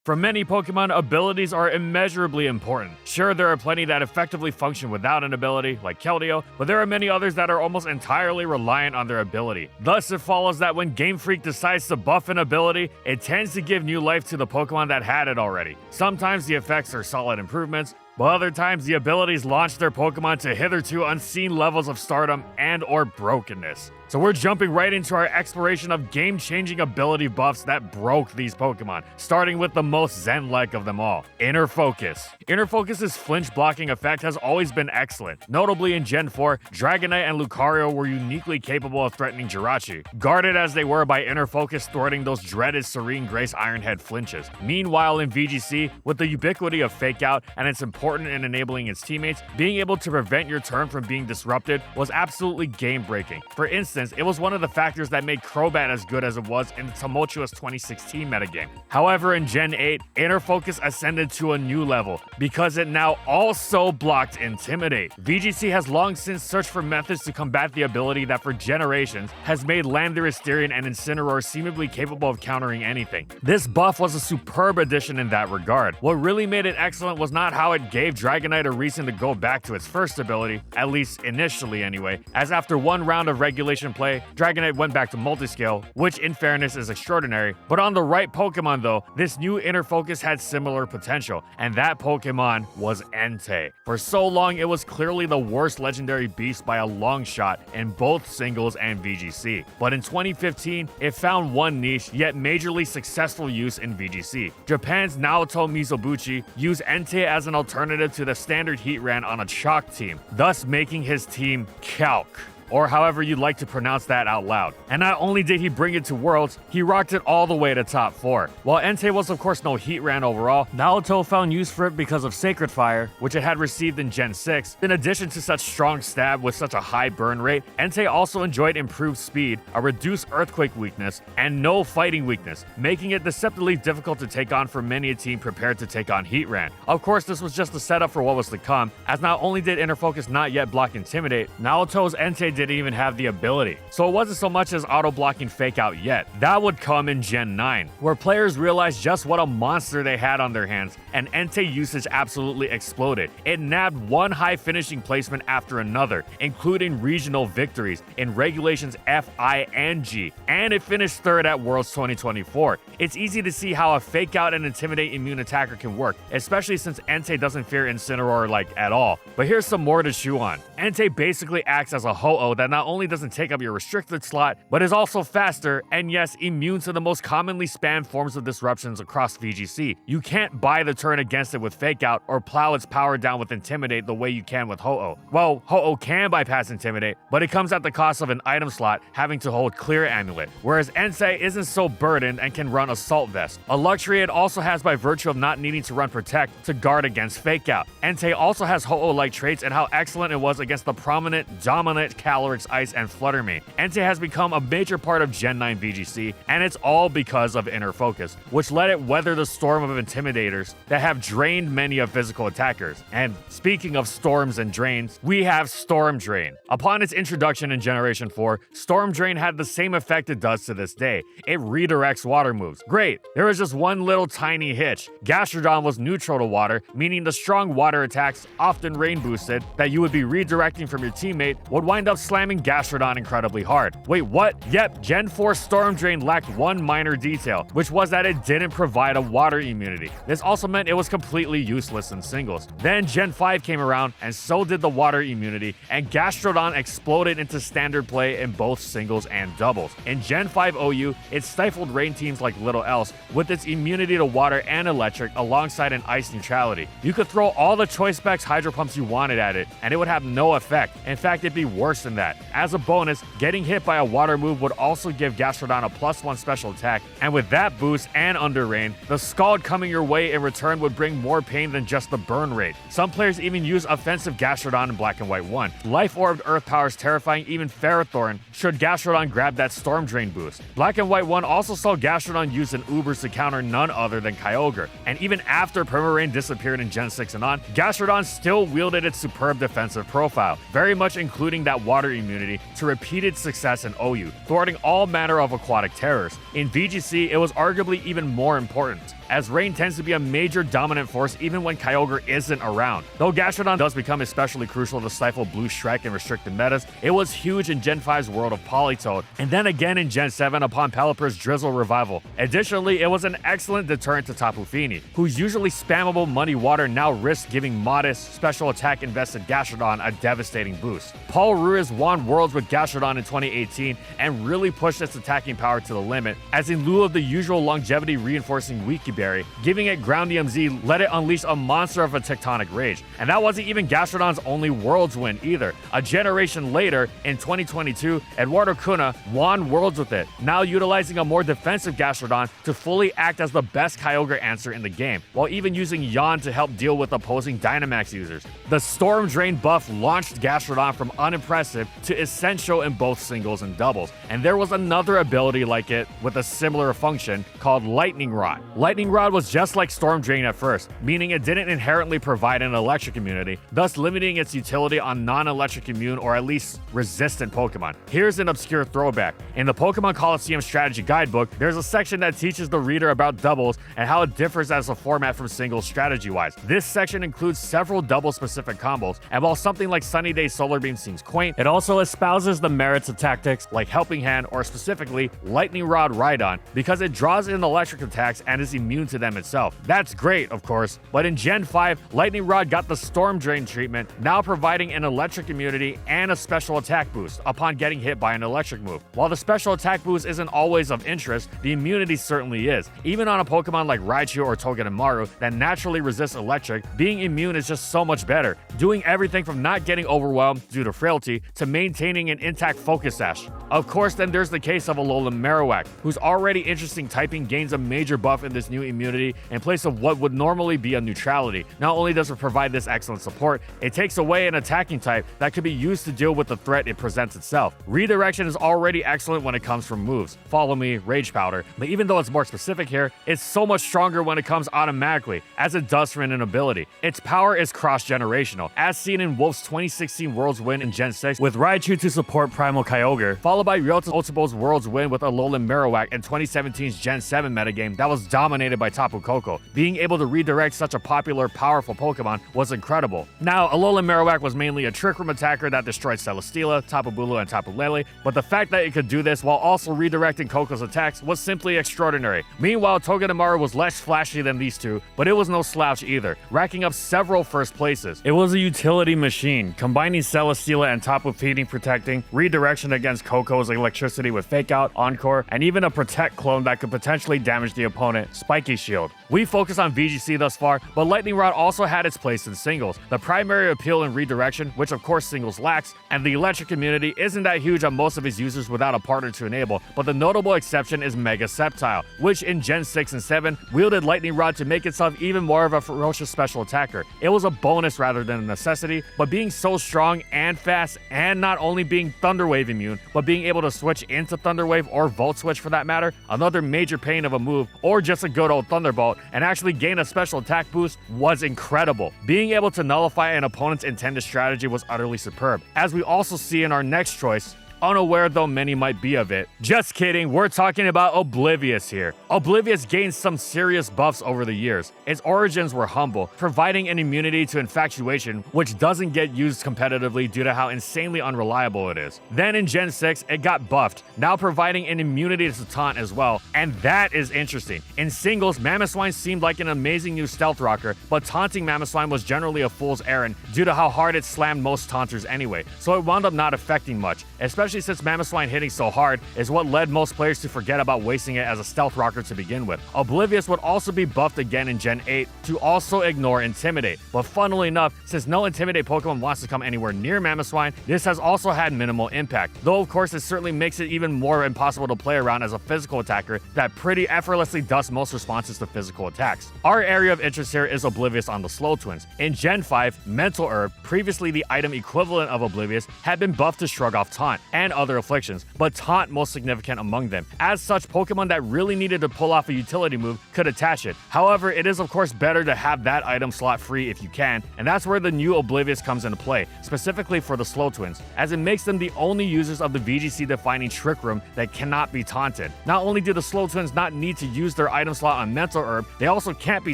For many Pokemon, abilities are immeasurably important. Sure, there are plenty that effectively function without an ability, like Keldeo, but there are many others that are almost entirely reliant on their ability. Thus, it follows that when Game Freak decides to buff an ability, it tends to give new life to the Pokemon that had it already. Sometimes the effects are solid improvements, but other times the abilities launch their Pokemon to hitherto unseen levels of stardom and or brokenness. So we're jumping right into our exploration of game-changing ability buffs that broke these Pokemon, starting with the most Zen-like of them all, Inner Focus. Inner Focus's flinch blocking effect has always been excellent. Notably in Gen 4, Dragonite and Lucario were uniquely capable of threatening Jirachi, guarded as they were by Inner Focus thwarting those dreaded Serene Grace Ironhead flinches. Meanwhile in VGC, with the ubiquity of Fake Out and its important in enabling its teammates, being able to prevent your turn from being disrupted was absolutely game-breaking. For instance, it was one of the factors that made Crobat as good as it was in the tumultuous 2016 metagame. However, in Gen 8, Inner Focus ascended to a new level, because it now also blocked Intimidate. VGC has long since searched for methods to combat the ability that for generations has made Landorus and Incineroar seemingly capable of countering anything. This buff was a superb addition in that regard. What really made it excellent was not how it gave Dragonite a reason to go back to its first ability, at least initially anyway, as after one round of regulation play, Dragonite went back to multiscale, which in fairness is extraordinary, but on the right Pokemon though, this new Inner Focus had similar potential, and that Pokemon was Entei. For so long, it was clearly the worst legendary beast by a long shot in both singles and VGC, but in 2015, it found one niche yet majorly successful use in VGC. Japan's Naoto Mizobuchi used Entei as an alternative to the standard Heatran on a chalk team, thus making his team Calc, or however you'd like to pronounce that out loud. And not only did he bring it to Worlds, he rocked it all the way to top 4. While Entei was of course no Heatran overall, Naoto found use for it because of Sacred Fire, which it had received in Gen 6. In addition to such strong stab with such a high burn rate, Entei also enjoyed improved speed, a reduced earthquake weakness, and no fighting weakness, making it deceptively difficult to take on for many a team prepared to take on Heatran. Of course, this was just a setup for what was to come, as not only did Inner Focus not yet block Intimidate, Naoto's Entei didn't even have the ability. So it wasn't so much as auto-blocking Fake Out yet. That would come in Gen 9, where players realized just what a monster they had on their hands, and Entei usage absolutely exploded. It nabbed one high finishing placement after another, including regional victories in Regulations F, I, and G, and it finished third at Worlds 2024. It's easy to see how a Fake Out and Intimidate immune attacker can work, especially since Entei doesn't fear Incineroar at all. But here's some more to chew on. Entei basically acts as a Ho-Oh that not only doesn't take up your restricted slot, but is also faster and yes, immune to the most commonly spammed forms of disruptions across VGC. You can't buy the turn against it with Fake Out or plow its power down with Intimidate the way you can with Ho-Oh. Well, Ho-Oh can bypass Intimidate, but it comes at the cost of an item slot having to hold Clear Amulet, whereas Entei isn't so burdened and can run Assault Vest, a luxury it also has by virtue of not needing to run Protect to guard against Fake Out. Entei also has Ho-Oh-like traits and how excellent it was against the prominent, dominant Calyrex Ice and Flutter Mane. Entei has become a major part of Gen 9 VGC, and it's all because of Inner Focus, which let it weather the storm of intimidators that have drained many of physical attackers. And speaking of storms and drains, we have Storm Drain. Upon its introduction in Generation 4, Storm Drain had the same effect it does to this day. It redirects water moves. Great, there was just one little tiny hitch. Gastrodon was neutral to water, meaning the strong water attacks, often rain boosted, that you would be redirecting from your teammate would wind up slamming Gastrodon incredibly hard. Wait, what? Yep, Gen 4 Storm Drain lacked one minor detail, which was that it didn't provide a water immunity. This also meant it was completely useless in singles. Then Gen 5 came around, and so did the water immunity, and Gastrodon exploded into standard play in both singles and doubles. In Gen 5 OU, it stifled rain teams like little else with its immunity to water and electric alongside an ice neutrality. You could throw all the choice specs hydro pumps you wanted at it, and it would have no effect. In fact, it'd be worse than that. As a bonus, getting hit by a water move would also give Gastrodon a +1 special attack, and with that boost and under rain, the Scald coming your way in return would bring more pain than just the burn rate. Some players even use offensive Gastrodon in Black and White 1. Life Orbed Earth powers terrifying even Ferrothorn should Gastrodon grab that Storm Drain boost. Black and White 1 also saw Gastrodon used in Ubers to counter none other than Kyogre, and even after Permarain disappeared in Gen 6 and on, Gastrodon still wielded its superb defensive profile, very much including that water immunity to repeated success in OU, thwarting all manner of aquatic terrors. In VGC, it was arguably even more important. as rain tends to be a major dominant force even when Kyogre isn't around. Though Gastrodon does become especially crucial to stifle Blue Shrek in restricted metas, it was huge in Gen 5's world of Politoed, and then again in Gen 7 upon Pelipper's Drizzle revival. Additionally, it was an excellent deterrent to Tapu Fini, whose usually spammable Muddy Water now risks giving modest, special attack invested Gastrodon a devastating boost. Paul Ruiz won Worlds with Gastrodon in 2018 and really pushed its attacking power to the limit, as in lieu of the usual longevity reinforcing Wiki Berry, giving it Ground DMZ let it unleash a monster of a tectonic rage. And that wasn't even Gastrodon's only Worlds win either. A generation later, in 2022, Eduardo Cunha won Worlds with it, now utilizing a more defensive Gastrodon to fully act as the best Kyogre answer in the game, while even using Yawn to help deal with opposing Dynamax users. The Storm Drain buff launched Gastrodon from unimpressive to essential in both singles and doubles, and there was another ability like it with a similar function called Lightning Rod. Lightning Rod was just like Storm Drain at first, meaning it didn't inherently provide an electric immunity, thus limiting its utility on non-electric immune or at least resistant Pokemon. Here's an obscure throwback. In the Pokemon Coliseum Strategy Guidebook, there's a section that teaches the reader about doubles and how it differs as a format from singles strategy-wise. This section includes several double-specific combos, and while something like Sunny Day Solar Beam seems quaint, it also espouses the merits of tactics like Helping Hand or specifically Lightning Rod Rhydon, because it draws in electric attacks and is immune to them itself. That's great, of course, but in Gen 5, Lightning Rod got the Storm Drain treatment, now providing an electric immunity and a special attack boost upon getting hit by an electric move. While the special attack boost isn't always of interest, the immunity certainly is. Even on a Pokemon like Raichu or Togedemaru that naturally resists electric, being immune is just so much better, doing everything from not getting overwhelmed due to frailty to maintaining an intact Focus Sash. Of course, then there's the case of Alolan Marowak, whose already interesting typing gains a major buff in this new immunity in place of what would normally be a neutrality. Not only does it provide this excellent support, it takes away an attacking type that could be used to deal with the threat it presents itself. Redirection is already excellent when it comes from moves, Follow Me, Rage Powder, but even though it's more specific here, it's so much stronger when it comes automatically, as it does from an ability. Its power is cross-generational, as seen in Wolf's 2016 Worlds win in Gen 6 with Raichu to support Primal Kyogre, followed by Ryota Otsubo's Worlds win with Alolan Marowak in 2017's Gen 7 metagame that was dominated by Tapu Koko. Being able to redirect such a popular, powerful Pokemon was incredible. Now, Alolan Marowak was mainly a Trick Room attacker that destroyed Celesteela, Tapu Bulu, and Tapu Lele, but the fact that it could do this while also redirecting Koko's attacks was simply extraordinary. Meanwhile, Togedemaru was less flashy than these two, but it was no slouch either, racking up several first places. It was a utility machine, combining Celesteela and Tapu Fini protecting, redirection against Koko's electricity with Fake Out, Encore, and even a Protect clone that could potentially damage the opponent, Spiky Shield. We focus on VGC thus far, but Lightning Rod also had its place in singles. The primary appeal in redirection, which of course singles lacks, and the electric immunity isn't that huge on most of his users without a partner to enable, but the notable exception is Mega Sceptile, which in Gen 6 and 7 wielded Lightning Rod to make itself even more of a ferocious special attacker. It was a bonus rather than a necessity, but being so strong and fast, and not only being Thunder Wave immune, but being able to switch into Thunder Wave or Volt Switch for that matter, another major pain of a move, or just a good old Thunderbolt, and actually gain a special attack boost was incredible. Being able to nullify an opponent's intended strategy was utterly superb, as we also see in our next choice, unaware though many might be of it. Just kidding, we're talking about Oblivious here. Oblivious gained some serious buffs over the years. Its origins were humble, providing an immunity to Infatuation, which doesn't get used competitively due to how insanely unreliable it is. Then in Gen 6, it got buffed, now providing an immunity to Taunt as well, and that is interesting. In singles, Mamoswine seemed like an amazing new stealth rocker, but taunting Mamoswine was generally a fool's errand due to how hard it slammed most taunters anyway, so it wound up not affecting much, especially since Mamoswine hitting so hard is what led most players to forget about wasting it as a stealth rocker to begin with. Oblivious would also be buffed again in Gen 8 to also ignore Intimidate, but funnily enough, since no Intimidate Pokemon wants to come anywhere near Mamoswine, this has also had minimal impact, though of course it certainly makes it even more impossible to play around as a physical attacker that pretty effortlessly dusts most responses to physical attacks. Our area of interest here is Oblivious on the Slowtwins. In Gen 5, Mental Herb, previously the item equivalent of Oblivious, had been buffed to Shrug Off Taunt, and other afflictions, but Taunt most significant among them. As such, Pokemon that really needed to pull off a utility move could attach it. However, it is of course better to have that item slot free if you can, and that's where the new Oblivious comes into play, specifically for the Slowtwins, as it makes them the only users of the VGC defining Trick Room that cannot be taunted. Not only do the Slowtwins not need to use their item slot on Mental Herb, they also can't be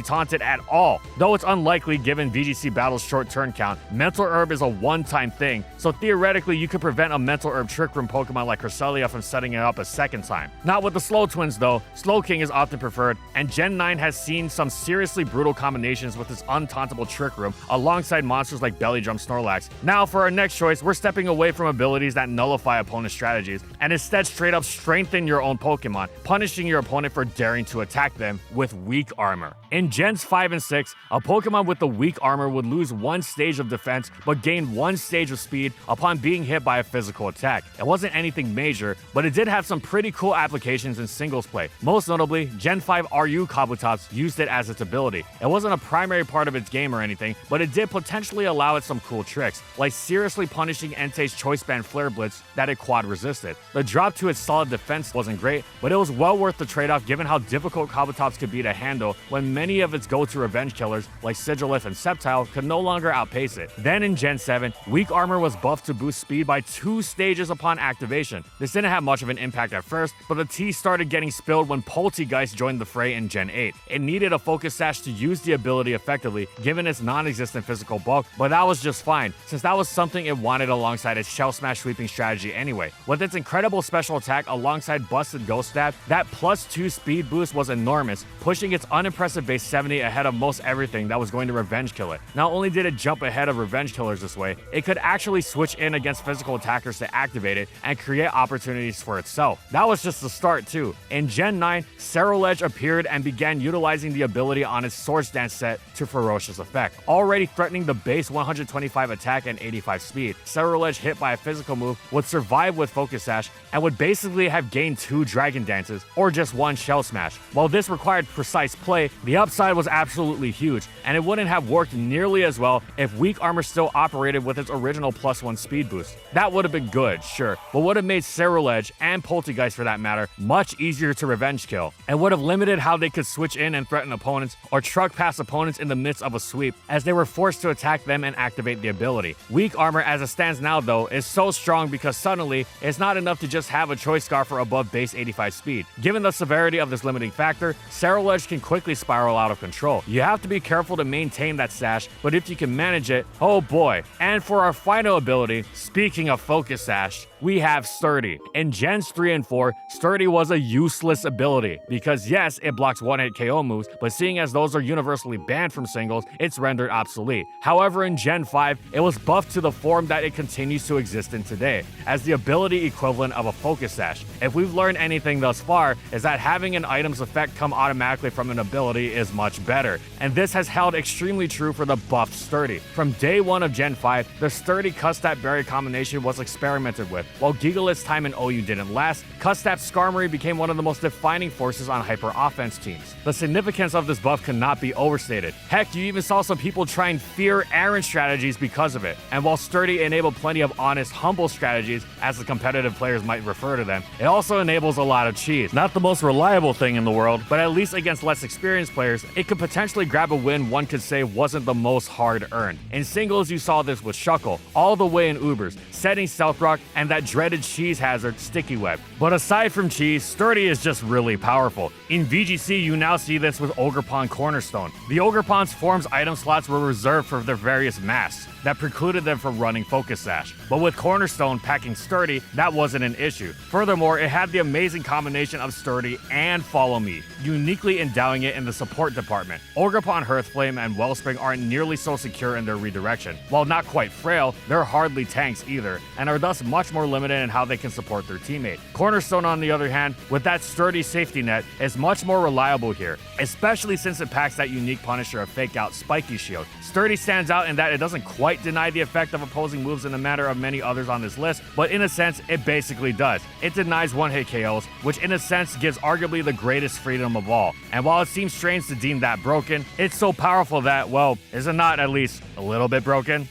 taunted at all. Though it's unlikely given VGC Battle's short turn count, Mental Herb is a one-time thing, so theoretically you could prevent a Mental Herb Trick Room Pokemon like Cresselia from setting it up a second time. Not with the Slowtwins though. Slowking is often preferred, and Gen 9 has seen some seriously brutal combinations with its untauntable Trick Room alongside monsters like Belly Drum Snorlax. Now for our next choice, we're stepping away from abilities that nullify opponent strategies and instead straight up strengthen your own Pokemon, punishing your opponent for daring to attack them with weak armor. In Gens 5 and 6, a Pokemon with the weak armor would lose one stage of defense but gain one stage of speed upon being hit by a physical attack. It wasn't anything major, but it did have some pretty cool applications in singles play. Most notably, Gen 5 RU Kabutops used it as its ability. It wasn't a primary part of its game or anything, but it did potentially allow it some cool tricks, like seriously punishing Entei's Choice Band Flare Blitz that it quad resisted. The drop to its solid defense wasn't great, but it was well worth the trade-off given how difficult Kabutops could be to handle when many of its go-to revenge killers like Sigilith and Sceptile could no longer outpace it. Then in Gen 7, weak armor was buffed to boost speed by 2 stages upon activation. This didn't have much of an impact at first, but the tea started getting spilled when Polteageist joined the fray in Gen 8. It needed a Focus Sash to use the ability effectively given its non-existent physical bulk, but that was just fine, since that was something it wanted alongside its Shell Smash sweeping strategy anyway. With its incredible special attack alongside Busted Ghost Stab, that +2 speed boost was enormous, pushing its unimpressive base 70 ahead of most everything that was going to revenge kill it. Not only did it jump ahead of revenge killers this way, it could actually switch in against physical attackers to activate it and create opportunities for itself. That was just the start too. In Gen 9, Ceruledge appeared and began utilizing the ability on its Swords Dance set to ferocious effect. Already threatening the base 125 attack and 85 speed, Ceruledge hit by a physical move would survive with Focus Sash and would basically have gained 2 Dragon Dances or just 1 Shell Smash. While this required precise play, the upside was absolutely huge, and it wouldn't have worked nearly as well if weak armor still operated with its original +1 speed boost. That would have been good, sure, but would have made Ceruledge, and Polteageist for that matter, much easier to revenge kill, and would have limited how they could switch in and threaten opponents or truck past opponents in the midst of a sweep, as they were forced to attack them and activate the ability. Weak armor as it stands now though is so strong because suddenly it's not enough to just have a Choice Scarf for above base 85 speed. Given the severity of this limiting factor, Ceruledge can quickly spiral out of control. You have to be careful to maintain that sash, but if you can manage it, oh boy. And for our final ability, speaking of Focus Sash, we have Sturdy. In Gens 3 and 4, Sturdy was a useless ability because yes, it blocks one-hit KO moves, but seeing as those are universally banned from singles, it's rendered obsolete. However, in Gen 5, it was buffed to the form that it continues to exist in today, as the ability equivalent of a Focus Sash. If we've learned anything thus far, is that having an item's effect come automatically from an ability is much better, and this has held extremely true for the buffed Sturdy. From day 1 of Gen 5, the Sturdy Custap Berry combination was experimented with. While Gigalith's time in OU didn't last, Custap's Skarmory became one of the most defining forces on hyper offense teams. The significance of this buff cannot be overstated. Heck, you even saw some people trying fear Aaron strategies because of it. And while Sturdy enabled plenty of honest, humble strategies, as the competitive players might refer to them, it also enables a lot of cheese. Not the most reliable thing in the world, but at least against less experienced players, it could potentially grab a win one could say wasn't the most hard-earned. In singles, you saw this with Shuckle, all the way in Ubers, setting Stealth Rock, and that dreaded cheese hazard, Sticky Web. But aside from cheese, Sturdy is just really powerful. In VGC, you now see this with Ogerpon Cornerstone. The Ogerpon's form's item slots were reserved for their various masks that precluded them from running Focus Sash. But with Cornerstone packing Sturdy, that wasn't an issue. Furthermore, it had the amazing combination of Sturdy and Follow Me, uniquely endowing it in the support department. Ogerpon Hearthflame and Wellspring aren't nearly so secure in their redirection. While not quite frail, they're hardly tanks either, and are thus much more limited in how they can support their teammate. Cornerstone, on the other hand, with that sturdy safety net, is much more reliable here, especially since it packs that unique Punisher of Fake Out Spiky Shield. Sturdy stands out in that it doesn't quite deny the effect of opposing moves in the manner of many others on this list, but in a sense, it basically does. It denies one-hit KOs, which in a sense gives arguably the greatest freedom of all. And while it seems strange to deem that broken, it's so powerful that, well, is it not at least a little bit broken?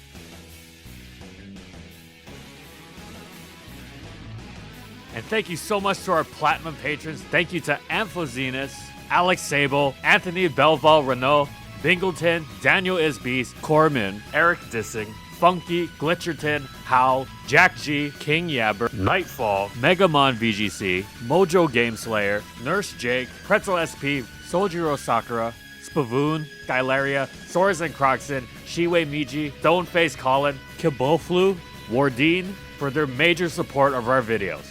thank you so much to our Platinum patrons. Thank you to Amphozenus, Alex Sable, Anthony Belval Renault, Bingleton, Daniel Isbeast, Corman, Eric Dissing, Funky, Glitcherton, Hal, Jack G, King Yabber, Nightfall, Megamon VGC, Mojo Gameslayer, Nurse Jake, Pretzel SP, Soljiro Sakura, Spavoon, Skylaria, Soras and Croxon, Shiwei Miji, Stoneface Colin, Kiboflu, Wardine for their major support of our videos.